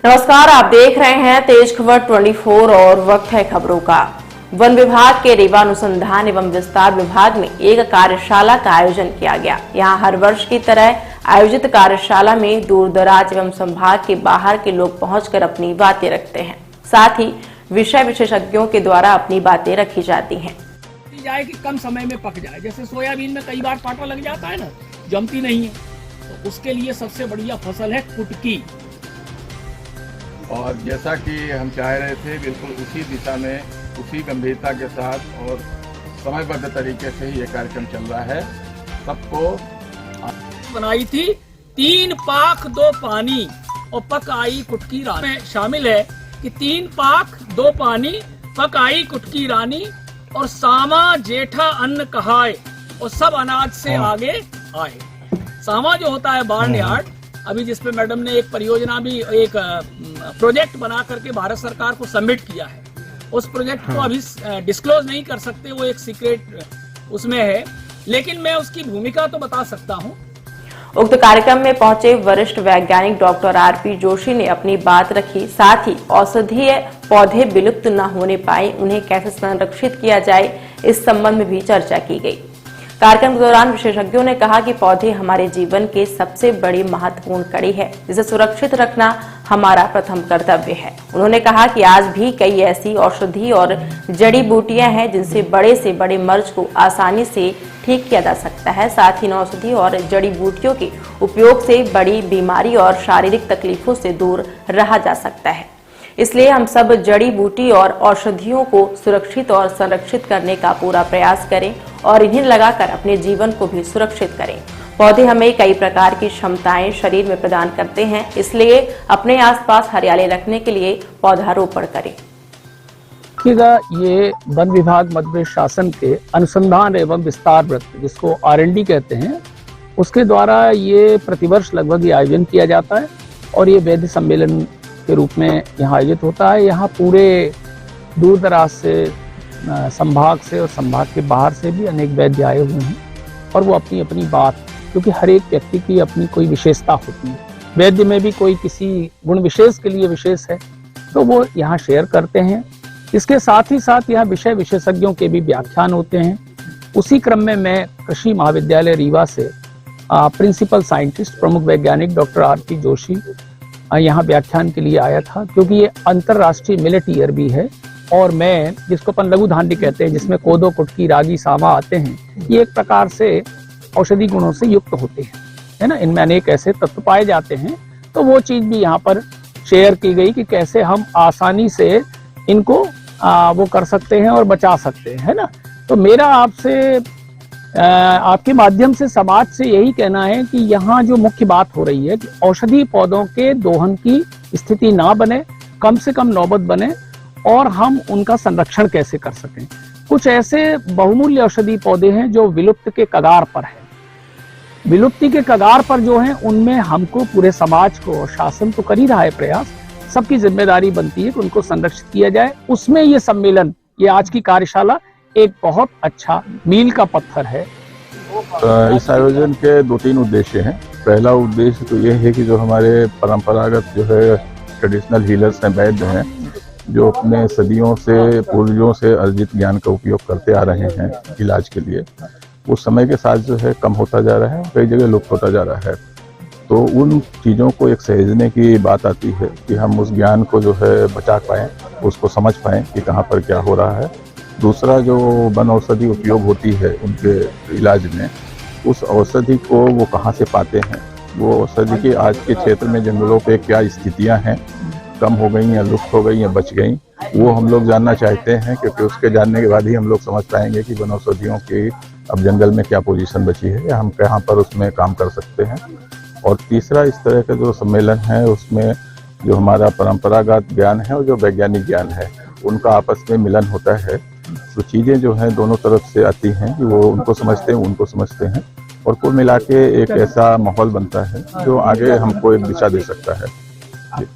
नमस्कार, आप देख रहे हैं तेज खबर 24 और वक्त है खबरों का। वन विभाग के रीवा अनुसंधान एवं विस्तार विभाग में एक कार्यशाला का आयोजन किया गया। यहां हर वर्ष की तरह आयोजित कार्यशाला में दूर दराज एवं संभाग के बाहर के लोग पहुंचकर अपनी बातें रखते हैं। साथ ही विषय विशेषज्ञों के द्वारा अपनी बातें रखी जाती हैं। जाए कि कम समय में पक जाए, जैसे सोयाबीन में कई बार पाटा लग जाता है ना, जमती नहीं है, तो उसके लिए सबसे बढ़िया फसल है कुटकी। और जैसा कि हम चाह रहे थे, बिल्कुल उसी दिशा में, उसी गंभीरता के साथ और समयबद्ध तरीके से ही ये कार्यक्रम चल रहा है। सबको बनाई थी 3 पाक 2 पानी और पक आई कुटकी रानी में शामिल है कि 3 पाक 2 पानी पक आई कुटकी रानी और सामा जेठा अन्न कहाए और सब अनाज से आगे आए। सामा जो होता है बार्न यार्ड, अभी जिसपे मैडम ने एक परियोजना भी, एक प्रोजेक्ट बना करके भारत सरकार को सबमिट किया है। उस प्रोजेक्ट को अभी डिस्क्लोज नहीं कर सकते, वो एक सीक्रेट उसमें है, लेकिन मैं उसकी भूमिका तो बता सकता हूँ। उक्त कार्यक्रम में पहुंचे वरिष्ठ वैज्ञानिक डॉक्टर आरपी जोशी ने अपनी बात रखी। साथ ही औषधीय पौधे विलुप्त न होने पाए, उन्हें कैसे संरक्षित किया जाए, इस संबंध में भी चर्चा की गई। कार्यक्रम के दौरान विशेषज्ञों ने कहा कि पौधे हमारे जीवन के सबसे बड़ी महत्वपूर्ण कड़ी है, जिसे सुरक्षित रखना हमारा प्रथम कर्तव्य है। उन्होंने कहा कि आज भी कई ऐसी औषधि और जड़ी बूटियां हैं जिनसे बड़े से बड़े मर्ज को आसानी से ठीक किया जा सकता है। साथ ही इन औषधि और जड़ी बूटियों के उपयोग से बड़ी बीमारी और शारीरिक तकलीफों से दूर रहा जा सकता है। इसलिए हम सब जड़ी बूटी और औषधियों को सुरक्षित और संरक्षित करने का पूरा प्रयास करें और इन्हें लगाकर अपने जीवन को भी सुरक्षित करें। पौधे हमें कई प्रकार की क्षमताएं शरीर में प्रदान करते हैं, इसलिए अपने आसपास हरियाली रखने के लिए पौधारोपण करें। ये वन विभाग मध्य प्रदेश शासन के अनुसंधान एवं विस्तार वृत्त, जिसको R&D कहते हैं, उसके द्वारा ये प्रतिवर्ष लगभग ये आयोजन किया जाता है और ये वैद्य सम्मेलन के रूप में यहाँ आयोजित होता है। यहाँ पूरे दूर दराज से, संभाग से और संभाग के बाहर से भी अनेक वैद्य आए हुए हैं और वो अपनी अपनी बात, क्योंकि हर एक व्यक्ति की अपनी कोई विशेषता होती है, वैद्य में भी कोई किसी गुण विशेष के लिए विशेष है, तो वो यहाँ शेयर करते हैं। इसके साथ ही साथ यहाँ विषय विशेषज्ञों के भी व्याख्यान होते हैं। उसी क्रम में मैं कृषि महाविद्यालय रीवा से प्रिंसिपल साइंटिस्ट, प्रमुख वैज्ञानिक डॉक्टर आरपी जोशी यहाँ व्याख्यान के लिए आया था, क्योंकि ये अंतरराष्ट्रीय मिलेट ईयर भी है और मैं, जिसको अपन लघु धान्य कहते हैं, जिसमें कोदो, कुटकी, रागी, सामा आते हैं, ये एक प्रकार से औषधि गुणों से युक्त होते हैं, है ना। इनमें अनेक ऐसे तत्व पाए जाते हैं, तो वो चीज भी यहाँ पर शेयर की गई कि कैसे हम आसानी से इनको वो कर सकते हैं और बचा सकते हैं, है ना। तो मेरा आपसे, आपके माध्यम से समाज से यही कहना है कि यहाँ जो मुख्य बात हो रही है कि औषधि पौधों के दोहन की स्थिति ना बने, कम से कम नौबत बने और हम उनका संरक्षण कैसे कर सकें। कुछ ऐसे बहुमूल्य औषधि पौधे हैं जो विलुप्त के कगार पर हैं। विलुप्ति के कगार पर जो हैं, उनमें हमको, पूरे समाज को, शासन तो कर ही रहा है प्रयास, सबकी जिम्मेदारी बनती है कि उनको संरक्षित किया जाए। उसमें ये सम्मेलन, ये आज की कार्यशाला एक बहुत अच्छा मील का पत्थर है। इस आयोजन के 2-3 उद्देश्य हैं। पहला उद्देश्य तो ये है कि जो हमारे परंपरागत जो है ट्रेडिशनल हीलर्स हैं, वैद्य हैं, जो अपने सदियों से, पूर्वजों से अर्जित ज्ञान का उपयोग करते आ रहे हैं इलाज के लिए, वो समय के साथ जो है कम होता जा रहा है, कई जगह लुप्त होता जा रहा है। तो उन चीज़ों को एक सहेजने की बात आती है कि हम उस ज्ञान को जो है बचा पाएँ, उसको समझ पाएँ कि कहाँ पर क्या हो रहा है। दूसरा, जो वन औषधि उपयोग होती है उनके इलाज में, उस औषधि को वो कहाँ से पाते हैं, वो औषधि की आज के क्षेत्र में जंगलों पे क्या स्थितियां हैं, कम हो गई या लुप्त हो गई या बच गई, वो हम लोग जानना चाहते हैं, क्योंकि उसके जानने के बाद ही हम लोग समझ पाएंगे कि वन औषधियों की अब जंगल में क्या पोजीशन बची है या हम कहाँ पर उसमें काम कर सकते हैं। और तीसरा, इस तरह के जो सम्मेलन है उसमें जो हमारा परंपरागत ज्ञान है और जो वैज्ञानिक ज्ञान है, उनका आपस में मिलन होता है। तो चीज़ें जो हैं दोनों तरफ से आती हैं कि वो उनको समझते हैं, उनको समझते हैं, और कुल मिला के एक ऐसा माहौल बनता है जो आगे हमको एक दिशा दे सकता है।